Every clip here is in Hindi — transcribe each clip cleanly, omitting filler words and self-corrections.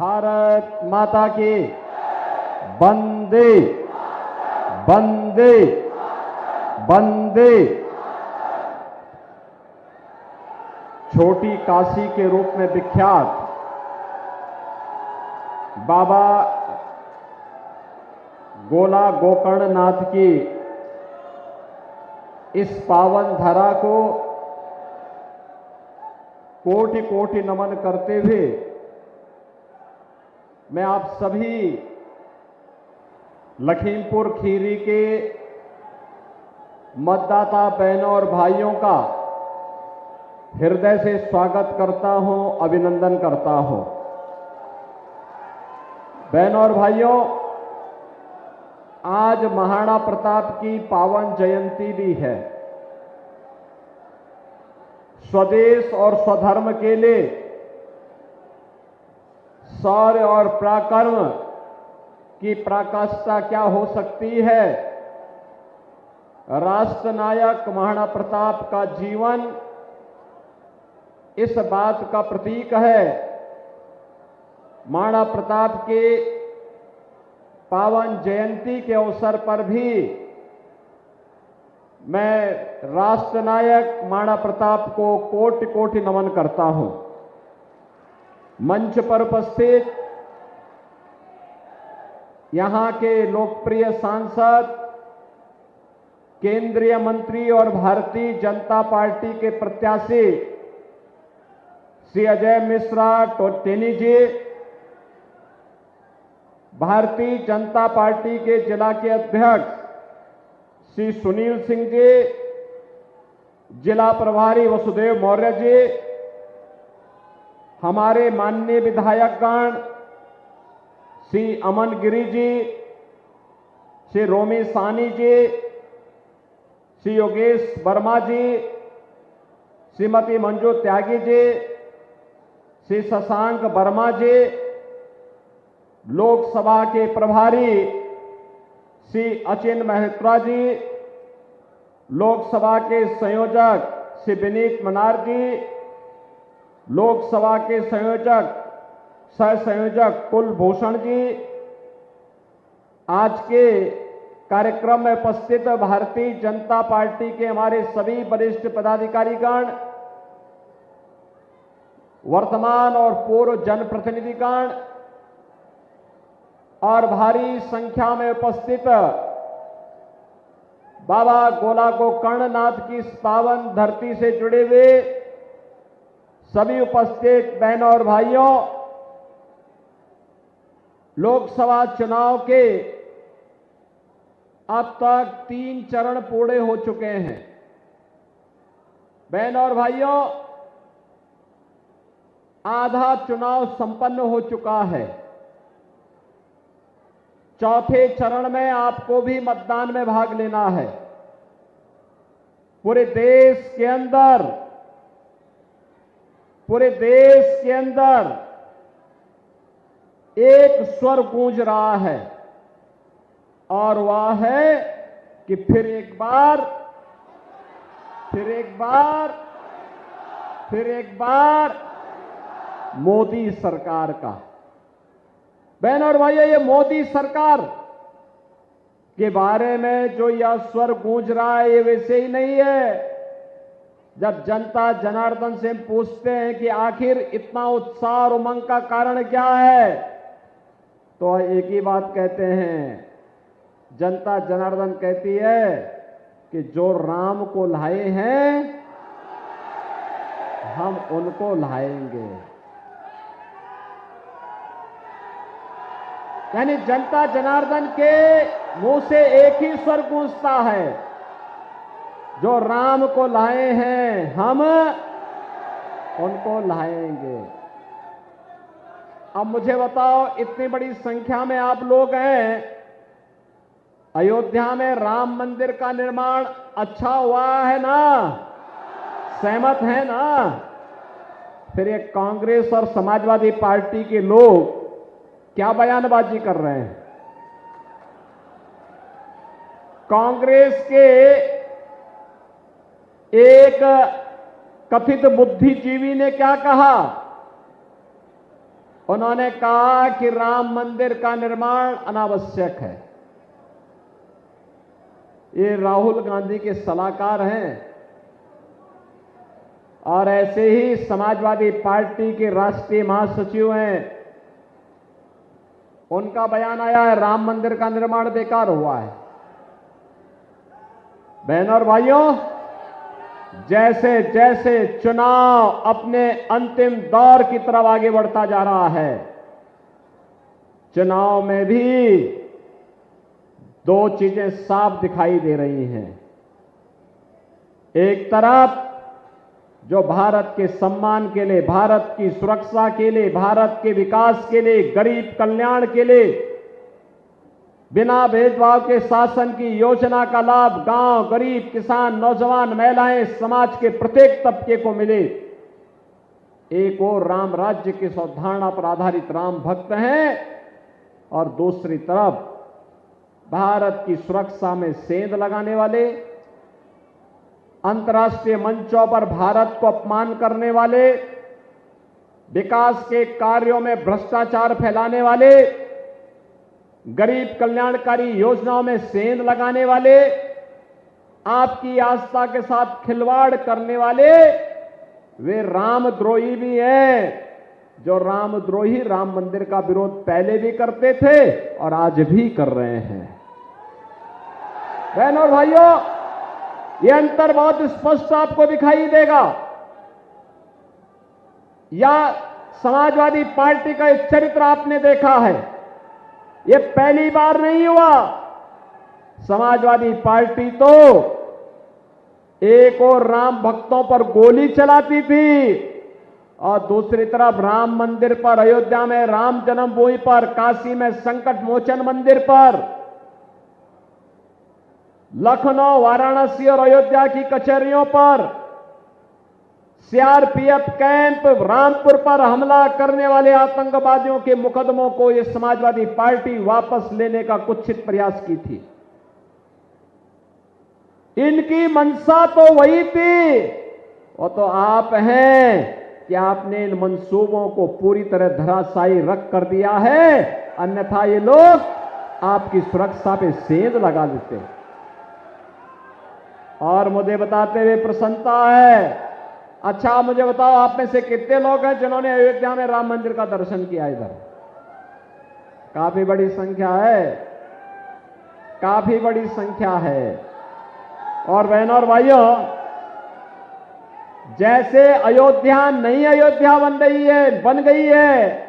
भारत माता की वंदे वंदे वंदे। छोटी काशी के रूप में विख्यात बाबा गोला गोकर्णनाथ की इस पावन धरा को कोटि कोटि नमन करते हुए मैं आप सभी लखीमपुर खीरी के मतदाता बहनों और भाइयों का हृदय से स्वागत करता हूं, अभिनंदन करता हूं। बहनों और भाइयों, आज महाराणा प्रताप की पावन जयंती भी है। स्वदेश और स्वधर्म के लिए शौर्य और पराक्रम की पराकाष्ठा क्या हो सकती है। राष्ट्र नायक महाराणा प्रताप का जीवन इस बात का प्रतीक है। महाराणा प्रताप के पावन जयंती के अवसर पर भी मैं राष्ट्र नायक महाराणा प्रताप को कोटि कोटि नमन करता हूं। मंच पर उपस्थित यहां के लोकप्रिय सांसद, केंद्रीय मंत्री और भारतीय जनता पार्टी के प्रत्याशी श्री अजय मिश्रा टेनी जी, भारतीय जनता पार्टी के जिला के अध्यक्ष श्री सुनील सिंह जी, जिला प्रभारी वसुदेव मौर्य जी, हमारे माननीय विधायकगण श्री अमन गिरी जी, श्री रोमी सानी जी, श्री योगेश वर्मा जी, श्रीमती मंजू त्यागी जी, श्री शशांक वर्मा जी, लोकसभा के प्रभारी श्री अचिन महत्रा जी, लोकसभा के संयोजक श्री विनीत मनार जी, लोकसभा के संयोजक सह संयोजक कुलभूषण जी, आज के कार्यक्रम में उपस्थित भारतीय जनता पार्टी के हमारे सभी वरिष्ठ पदाधिकारीगण, वर्तमान और पूर्व जनप्रतिनिधिगण और भारी संख्या में उपस्थित बाबा गोला गोकर्णनाथ की इस पावन धरती से जुड़े हुए सभी उपस्थित बहनों और भाइयों, लोकसभा चुनाव के अब तक 3 चरण पूरे हो चुके हैं। बहनों और भाइयों, आधा चुनाव संपन्न हो चुका है। चौथे चरण में आपको भी मतदान में भाग लेना है। पूरे देश के अंदर एक स्वर गूंज रहा है और वह है कि फिर एक बार मोदी सरकार का। बहनों और भाइयों, ये मोदी सरकार के बारे में जो यह स्वर गूंज रहा है, ये वैसे ही नहीं है। जब जनता जनार्दन से हम पूछते हैं कि आखिर इतना उत्साह और उमंग का कारण क्या है, तो एक ही बात कहते हैं। जनता जनार्दन कहती है कि जो राम को लाए हैं हम उनको लाएंगे। यानी जनता जनार्दन के मुंह से एक ही स्वर गूंजता है, जो राम को लाए हैं हम उनको लाएंगे। अब मुझे बताओ, इतनी बड़ी संख्या में आप लोग हैं, अयोध्या में राम मंदिर का निर्माण अच्छा हुआ है ना? सहमत है ना? फिर ये कांग्रेस और समाजवादी पार्टी के लोग क्या बयानबाजी कर रहे हैं? कांग्रेस के एक कथित बुद्धिजीवी ने क्या कहा उन्होंने कहा कि राम मंदिर का निर्माण अनावश्यक है। ये राहुल गांधी के सलाहकार हैं और ऐसे ही समाजवादी पार्टी के राष्ट्रीय महासचिव हैं। उनका बयान आया है राम मंदिर का निर्माण बेकार हुआ है। बहनों और भाइयों, जैसे जैसे चुनाव अपने अंतिम दौर की तरफ आगे बढ़ता जा रहा है, चुनाव में भी दो चीजें साफ दिखाई दे रही हैं। एक तरफ जो भारत के सम्मान के लिए, भारत की सुरक्षा के लिए, भारत के विकास के लिए, गरीब कल्याण के लिए बिना भेदभाव के शासन की योजना का लाभ गांव, गरीब, किसान, नौजवान, महिलाएं, समाज के प्रत्येक तबके को मिले। एक और राम राज्य की अवधारणा पर आधारित राम भक्त हैं और दूसरी तरफ भारत की सुरक्षा में सेंध लगाने वाले, अंतर्राष्ट्रीय मंचों पर भारत को अपमान करने वाले, विकास के कार्यों में भ्रष्टाचार फैलाने वाले, गरीब कल्याणकारी योजनाओं में सेंध लगाने वाले, आपकी आस्था के साथ खिलवाड़ करने वाले, वे रामद्रोही भी हैं। जो रामद्रोही राम मंदिर का विरोध पहले भी करते थे और आज भी कर रहे हैं। बहनों और भाइयों, यह अंतर बहुत स्पष्ट आपको दिखाई देगा। या समाजवादी पार्टी का एक चरित्र आपने देखा है, यह पहली बार नहीं हुआ। समाजवादी पार्टी तो एक और राम भक्तों पर गोली चलाती थी और दूसरी तरफ राम मंदिर पर, अयोध्या में राम जन्मभूमि पर, काशी में संकट मोचन मंदिर पर, लखनऊ, वाराणसी और अयोध्या की कचहरियों पर, सीआरपीएफ कैंप, रामपुर पर हमला करने वाले आतंकवादियों के मुकदमों को यह समाजवादी पार्टी वापस लेने का कुत्सित प्रयास की थी। इनकी मंशा तो वही थी, वो तो आप हैं कि आपने इन मंसूबों को पूरी तरह धराशायी रख कर दिया है, अन्यथा ये लोग आपकी सुरक्षा पे सेंध लगा देते। और मुझे बताते हुए प्रसन्नता है। अच्छा, मुझे बताओ, आप में से कितने लोग हैं जिन्होंने अयोध्या में राम मंदिर का दर्शन किया? इधर काफी बड़ी संख्या है, काफी बड़ी संख्या है। और बहनों और भाइयों, जैसे अयोध्या नई अयोध्या बन गई है,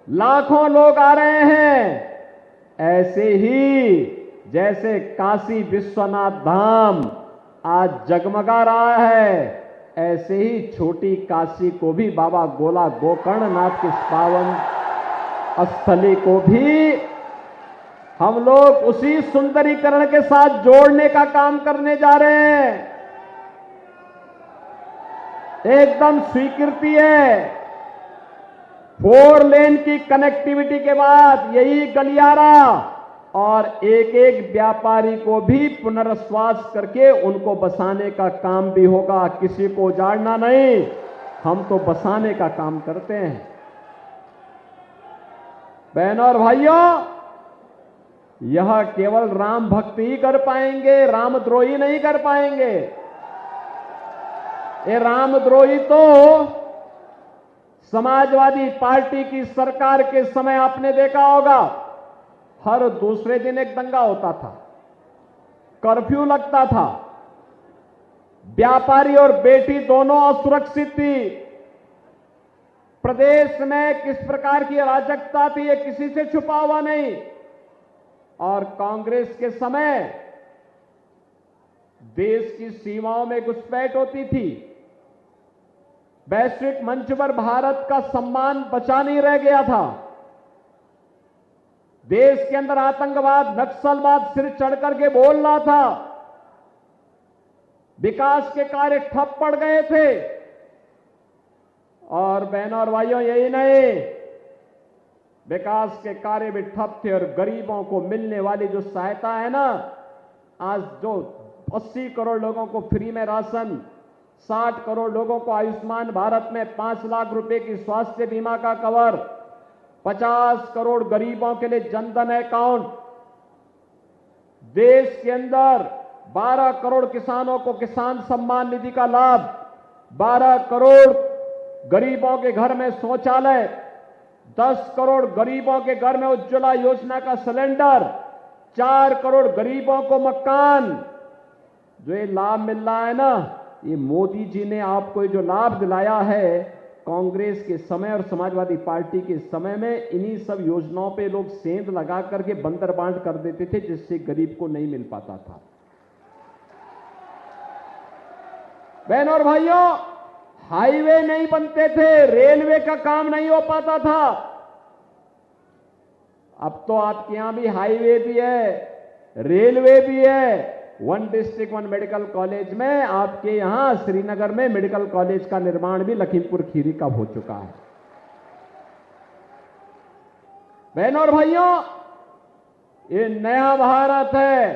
लाखों लोग आ रहे हैं, ऐसे ही जैसे काशी विश्वनाथ धाम आज जगमगा रहा है, ऐसे ही छोटी काशी को भी, बाबा गोला गोकर्णनाथ की पावन स्थली को भी हम लोग उसी सुंदरीकरण के साथ जोड़ने का काम करने जा रहे हैं। एकदम स्वीकृति है। 4 लेन की कनेक्टिविटी के बाद यही गलियारा और एक एक व्यापारी को भी पुनर्वास करके उनको बसाने का काम भी होगा। किसी को उजाड़ना नहीं, हम तो बसाने का काम करते हैं। बहनों और भाइयों, यह केवल राम भक्त ही कर पाएंगे, रामद्रोही नहीं कर पाएंगे। ये रामद्रोही तो समाजवादी पार्टी की सरकार के समय आपने देखा होगा, हर दूसरे दिन एक दंगा होता था, कर्फ्यू लगता था, व्यापारी और बेटी दोनों असुरक्षित थी। प्रदेश में किस प्रकार की अराजकता थी, ये किसी से छुपा हुआ नहीं। और कांग्रेस के समय देश की सीमाओं में घुसपैठ होती थी। वैश्विक मंच पर भारत का सम्मान बचा नहीं रह गया था। देश के अंदर आतंकवाद, नक्सलवाद सिर चढ़कर के बोल रहा था। विकास के कार्य ठप पड़ गए थे। और बहनों और भाइयों, यही नहीं, विकास के कार्य भी ठप थे और गरीबों को मिलने वाली जो सहायता है ना, आज जो 80 करोड़ लोगों को फ्री में राशन 60 करोड़ लोगों को आयुष्मान भारत में 5 लाख रुपए की स्वास्थ्य बीमा का कवर, 50 करोड़ गरीबों के लिए जनधन अकाउंट, देश के अंदर 12 करोड़ किसानों को किसान सम्मान निधि का लाभ, 12 करोड़ गरीबों के घर में शौचालय, 10 करोड़ गरीबों के घर में उज्ज्वला योजना का सिलेंडर, 4 करोड़ गरीबों को मकान। जो ये लाभ मिल रहा है ना, ये मोदी जी ने आपको जो लाभ दिलाया है, कांग्रेस के समय और समाजवादी पार्टी के समय में इन्हीं सब योजनाओं पे लोग सेंध लगा करके बंदर बांट कर देते थे, जिससे गरीब को नहीं मिल पाता था। बहनों और भाइयों, हाईवे नहीं बनते थे, रेलवे का काम नहीं हो पाता था। अब तो आपके यहां भी हाईवे भी है, रेलवे भी है। 1 डिस्ट्रिक्ट 1 मेडिकल कॉलेज में आपके यहां श्रीनगर में मेडिकल कॉलेज का निर्माण भी लखीमपुर खीरी का हो चुका है। बहनों और भाइयों, ये नया भारत है।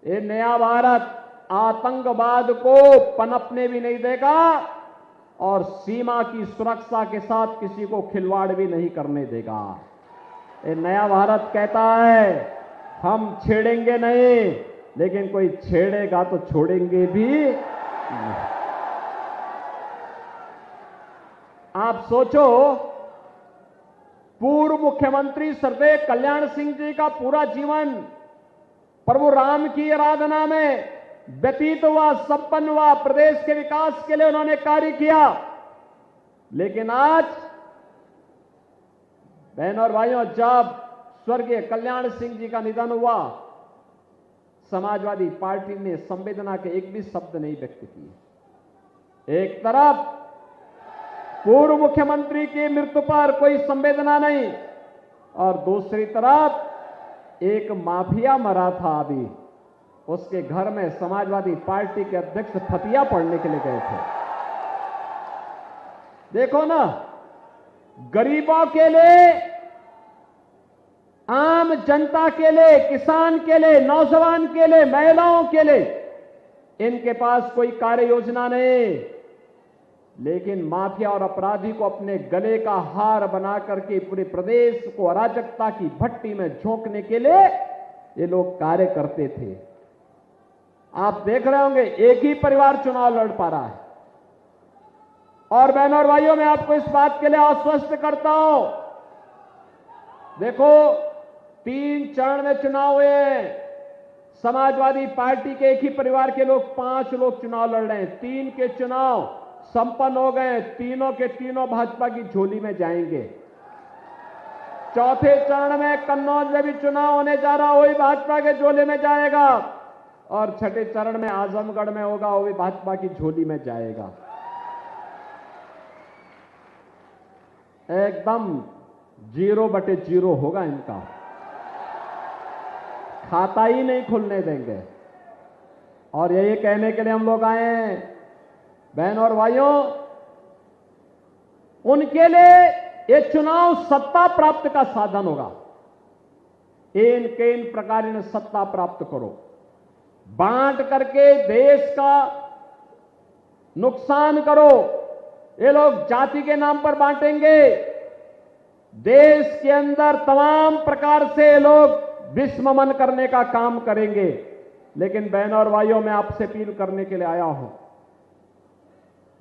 ये नया भारत आतंकवाद को पनपने भी नहीं देगा और सीमा की सुरक्षा के साथ किसी को खिलवाड़ भी नहीं करने देगा। ये नया भारत कहता है हम छेड़ेंगे नहीं, लेकिन कोई छेड़ेगा तो छोड़ेंगे भी नहीं। आप सोचो, पूर्व मुख्यमंत्री स्वर्गीय कल्याण सिंह जी का पूरा जीवन प्रभु राम की आराधना में व्यतीत हुआ, संपन्न हुआ। प्रदेश के विकास के लिए उन्होंने कार्य किया। लेकिन आज बहनों और भाइयों, जब स्वर्गीय कल्याण सिंह जी का निधन हुआ, समाजवादी पार्टी ने संवेदना के एक भी शब्द नहीं व्यक्त किए। एक तरफ पूर्व मुख्यमंत्री की मृत्यु पर कोई संवेदना नहीं, और दूसरी तरफ एक माफिया मरा था अभी, उसके घर में समाजवादी पार्टी के अध्यक्ष फतिया पढ़ने के लिए गए थे। देखो ना, गरीबों के लिए, आम जनता के लिए, किसान के लिए, नौजवान के लिए, महिलाओं के लिए इनके पास कोई कार्य योजना नहीं, लेकिन माफिया और अपराधी को अपने गले का हार बना करके पूरे प्रदेश को अराजकता की भट्टी में झोंकने के लिए ये लोग कार्य करते थे। आप देख रहे होंगे, एक ही परिवार चुनाव लड़ पा रहा है। और बहनों और भाइयों, मैं आपको इस बात के लिए आश्वस्त करता हूं, देखो 3 चरण में चुनाव हुए हैं। समाजवादी पार्टी के एक ही परिवार के लोग 5 लोग चुनाव लड़ रहे हैं। 3 के चुनाव संपन्न हो गए, तीनों के तीनों भाजपा की झोली में जाएंगे। चौथे चरण में कन्नौज में भी चुनाव होने जा रहा, वही भाजपा के झोली में जाएगा। और छठे चरण में आजमगढ़ में होगा, वो भी भाजपा की झोली में जाएगा। एकदम 0/0 होगा इनका, खाता ही नहीं खुलने देंगे। और यही कहने के लिए हम लोग आए हैं, बहनों और भाइयों, उनके लिए ये चुनाव सत्ता प्राप्त का साधन होगा। इन प्रकार इन्हें सत्ता प्राप्त करो, बांट करके देश का नुकसान करो। ये लोग जाति के नाम पर बांटेंगे, देश के अंदर तमाम प्रकार से लोग विस्ममन करने का काम करेंगे। लेकिन बहनों और भाइयों, मैं आपसे अपील करने के लिए आया हूं,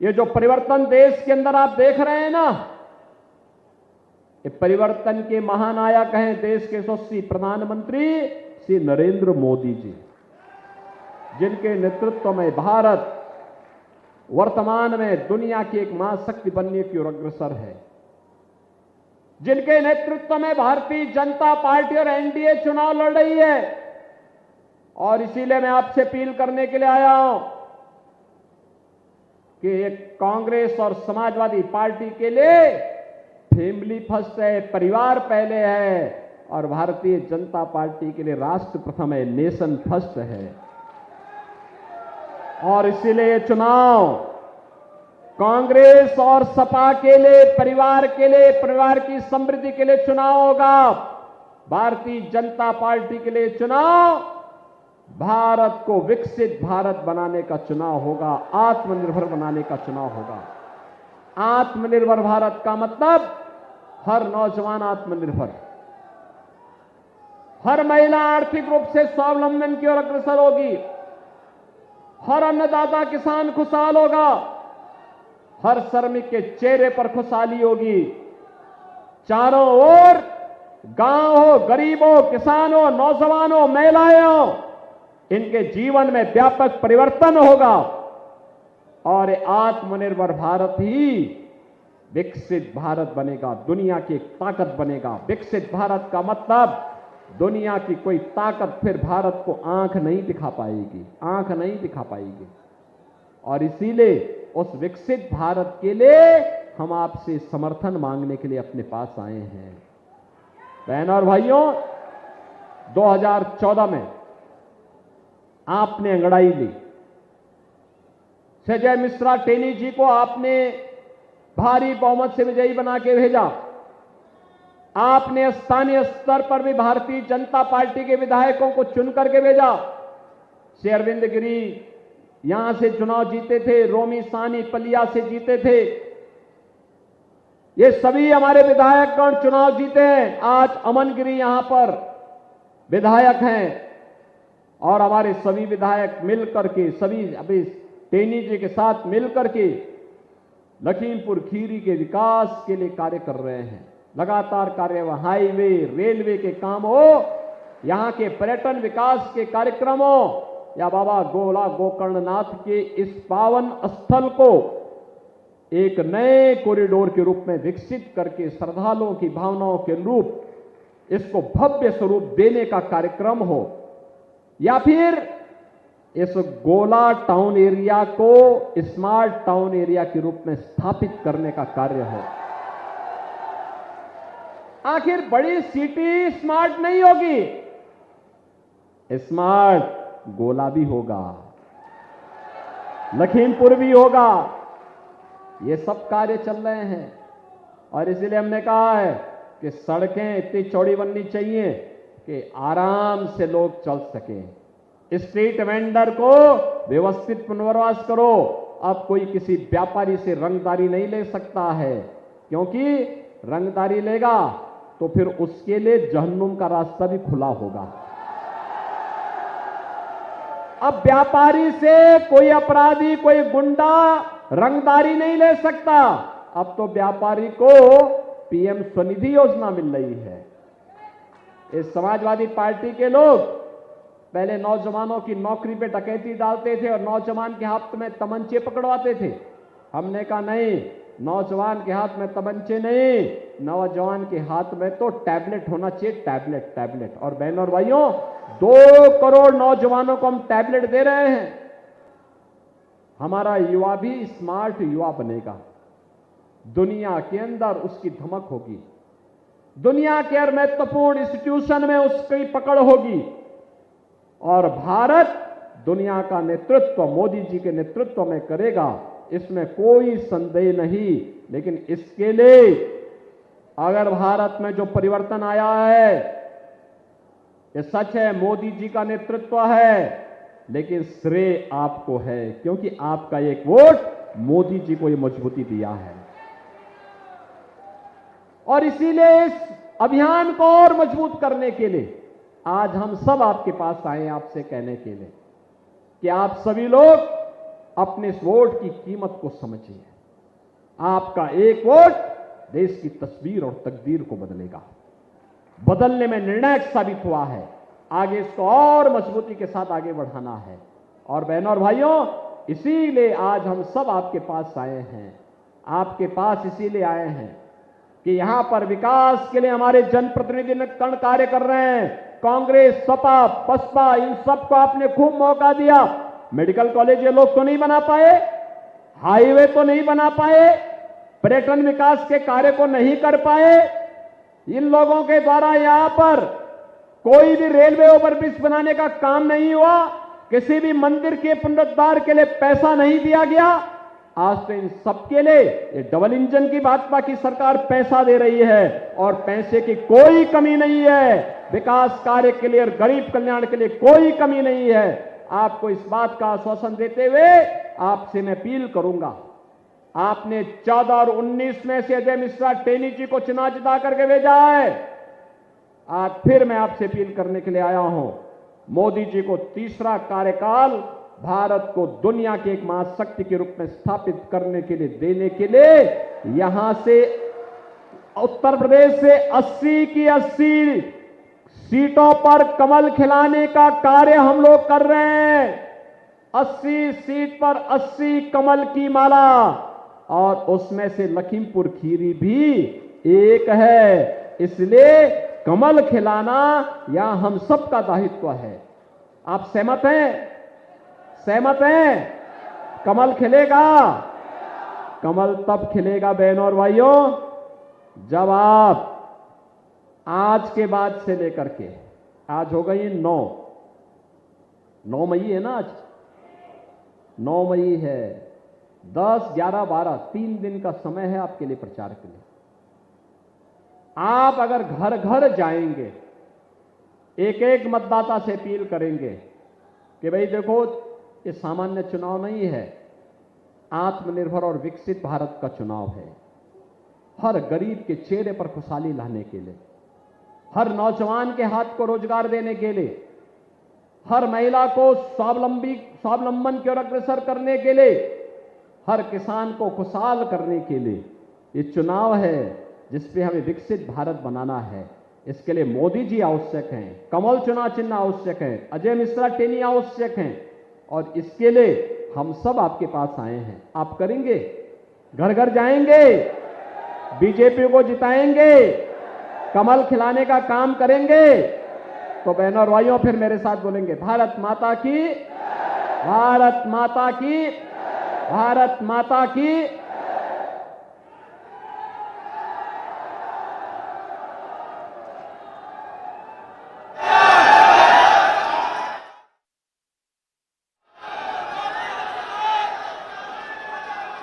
ये जो परिवर्तन देश के अंदर आप देख रहे हैं ना, ये परिवर्तन के महानायक हैं देश के यशस्वी प्रधानमंत्री श्री नरेंद्र मोदी जी, जिनके नेतृत्व में भारत वर्तमान में दुनिया की एक महाशक्ति बनने की ओर अग्रसर है, जिनके नेतृत्व में भारतीय जनता पार्टी और एनडीए चुनाव लड़ रही है। और इसीलिए मैं आपसे अपील करने के लिए आया हूं कि एक कांग्रेस और समाजवादी पार्टी के लिए फैमिली फर्स्ट है, परिवार पहले है, और भारतीय जनता पार्टी के लिए राष्ट्र प्रथम है, नेशन फर्स्ट है। और इसीलिए ये चुनाव कांग्रेस और सपा के लिए, परिवार के लिए, परिवार की समृद्धि के लिए चुनाव होगा। भारतीय जनता पार्टी के लिए चुनाव भारत को विकसित भारत बनाने का चुनाव होगा, आत्मनिर्भर बनाने का चुनाव होगा। आत्मनिर्भर भारत का मतलब हर नौजवान आत्मनिर्भर, हर महिला आर्थिक रूप से स्वावलंबन की ओर अग्रसर होगी, हर अन्नदाता किसान खुशहाल होगा, हर श्रमिक के चेहरे पर खुशहाली होगी। चारों ओर गांव हो, गरीब हो, किसान हो, नौजवान हो, महिलाएं हो, इनके जीवन में व्यापक परिवर्तन होगा और आत्मनिर्भर भारत ही विकसित भारत बनेगा, दुनिया की एक ताकत बनेगा। विकसित भारत का मतलब दुनिया की कोई ताकत फिर भारत को आंख नहीं दिखा पाएगी, आंख नहीं दिखा पाएगी। और इसीलिए उस विकसित भारत के लिए हम आपसे समर्थन मांगने के लिए अपने पास आए हैं। बहनों और भाइयों, 2014 में आपने अंगड़ाई ली, संजय मिश्रा टेनी जी को आपने भारी बहुमत से विजयी बना के भेजा। आपने स्थानीय स्तर पर भी भारतीय जनता पार्टी के विधायकों को चुन करके भेजा। श्री अरविंद गिरी यहां से चुनाव जीते थे, रोमी सानी पलिया से जीते थे। ये सभी हमारे विधायकगण चुनाव जीते हैं। आज अमन गिरी यहां पर विधायक हैं और हमारे सभी विधायक मिलकर के, सभी अभी टेनी जी के साथ मिलकर के लखीमपुर खीरी के विकास के लिए कार्य कर रहे हैं। लगातार कार्य, हाईवे, रेलवे के काम हो, यहां के पर्यटन विकास के कार्यक्रम हो, या बाबा गोला गोकर्णनाथ के इस पावन स्थल को एक नए कॉरिडोर के रूप में विकसित करके श्रद्धालुओं की भावनाओं के अनुरूप इसको भव्य स्वरूप देने का कार्यक्रम हो, या फिर इस गोला टाउन एरिया को स्मार्ट टाउन एरिया के रूप में स्थापित करने का कार्य हो। आखिर बड़ी सिटी स्मार्ट नहीं होगी, स्मार्ट गोला भी होगा, लखीमपुर भी होगा। ये सब कार्य चल रहे हैं और इसीलिए हमने कहा है कि सड़कें इतनी चौड़ी बननी चाहिए कि आराम से लोग चल सकें। स्ट्रीट वेंडर को व्यवस्थित पुनर्वास करो। अब कोई किसी व्यापारी से रंगदारी नहीं ले सकता है, क्योंकि रंगदारी लेगा तो फिर उसके लिए जहन्नुम का रास्ता भी खुला होगा। अब व्यापारी से कोई अपराधी, कोई गुंडा रंगदारी नहीं ले सकता। अब तो व्यापारी को पीएम स्वनिधि योजना मिल रही है। इस समाजवादी पार्टी के लोग पहले नौजवानों की नौकरी पे डकैती डालते थे और नौजवान के हाथ में तमंचे पकड़वाते थे। हमने कहा नहीं, नौजवान के हाथ में तमंचे नहीं, नौजवान के हाथ में तो टैबलेट होना चाहिए, टैबलेट टैबलेट। और बहनों और भाइयों, 2 करोड़ नौजवानों को हम टैबलेट दे रहे हैं। हमारा युवा भी स्मार्ट युवा बनेगा, दुनिया के अंदर उसकी धमक होगी, दुनिया के हर महत्वपूर्ण इंस्टीट्यूशन में उसकी पकड़ होगी और भारत दुनिया का नेतृत्व मोदी जी के नेतृत्व में करेगा, इसमें कोई संदेह नहीं। लेकिन इसके लिए अगर भारत में जो परिवर्तन आया है, ये सच है, मोदी जी का नेतृत्व है, लेकिन श्रेय आपको है, क्योंकि आपका एक वोट मोदी जी को ये मजबूती दिया है। और इसीलिए इस अभियान को और मजबूत करने के लिए आज हम सब आपके पास आए हैं, आपसे कहने के लिए कि आप सभी लोग अपने इस वोट की कीमत को समझिए। आपका एक वोट देश की तस्वीर और तकदीर को बदलेगा, बदलने में निर्णायक साबित हुआ है। आगे इसको और मजबूती के साथ आगे बढ़ाना है। और बहनों और भाइयों, इसीलिए आज हम सब आपके पास आए हैं। आपके पास इसीलिए आए हैं कि यहां पर विकास के लिए हमारे जनप्रतिनिधिगण कार्य कर रहे हैं। कांग्रेस, सपा, बसपा, इन सबको आपने खूब मौका दिया। मेडिकल कॉलेज ये लोग तो नहीं बना पाए, हाईवे तो नहीं बना पाए, पर्यटन विकास के कार्य को नहीं कर पाए। इन लोगों के द्वारा यहां पर कोई भी रेलवे ओवरब्रिज बनाने का काम नहीं हुआ, किसी भी मंदिर के पुनरुद्धार के लिए पैसा नहीं दिया गया। आज तो इन सबके लिए ये डबल इंजन की भाजपा की सरकार पैसा दे रही है और पैसे की कोई कमी नहीं है। विकास कार्य के लिए और गरीब कल्याण के लिए कोई कमी नहीं है। आपको इस बात का आश्वासन देते हुए आपसे मैं अपील करूंगा, आपने 14 और 19 में से अजय मिश्रा टेनी जी को चुनाव जिता करके भेजा है। आज फिर मैं आपसे अपील करने के लिए आया हूं, मोदी जी को तीसरा कार्यकाल भारत को दुनिया की एक महाशक्ति के रूप में स्थापित करने के लिए देने के लिए यहां से उत्तर प्रदेश से 80 की 80 सीटों पर कमल खिलाने का कार्य हम लोग कर रहे हैं। 80 सीट पर 80 कमल की माला, और उसमें से लखीमपुर खीरी भी एक है। इसलिए कमल खिलाना यह हम सबका दायित्व है। आप सहमत हैं? सहमत हैं? कमल खिलेगा। कमल तब खिलेगा बहनों और भाइयों, जब आप आज के बाद से लेकर के, आज हो गई 9 मई है ना, आज 9 मई है, 10, 11, 12 3 दिन का समय है आपके लिए प्रचार के लिए। आप अगर घर घर जाएंगे, एक एक मतदाता से अपील करेंगे कि भाई देखो, ये सामान्य चुनाव नहीं है, आत्मनिर्भर और विकसित भारत का चुनाव है। हर गरीब के चेहरे पर खुशहाली लाने के लिए, हर नौजवान के हाथ को रोजगार देने के लिए, हर महिला को स्वावलंबन की ओर अग्रसर करने के लिए, हर किसान को खुशहाल करने के लिए ये चुनाव है जिसपे हमें विकसित भारत बनाना है। इसके लिए मोदी जी आवश्यक हैं, कमल चुनाव चिन्ह आवश्यक है, अजय मिश्रा टेनी आवश्यक हैं, और इसके लिए हम सब आपके पास आए हैं। आप करेंगे? घर घर जाएंगे, बीजेपी को जिताएंगे, कमल खिलाने का काम करेंगे? तो बहनों और भाइयों फिर मेरे साथ बोलेंगे, भारत माता की, भारत माता की, भारत माता की।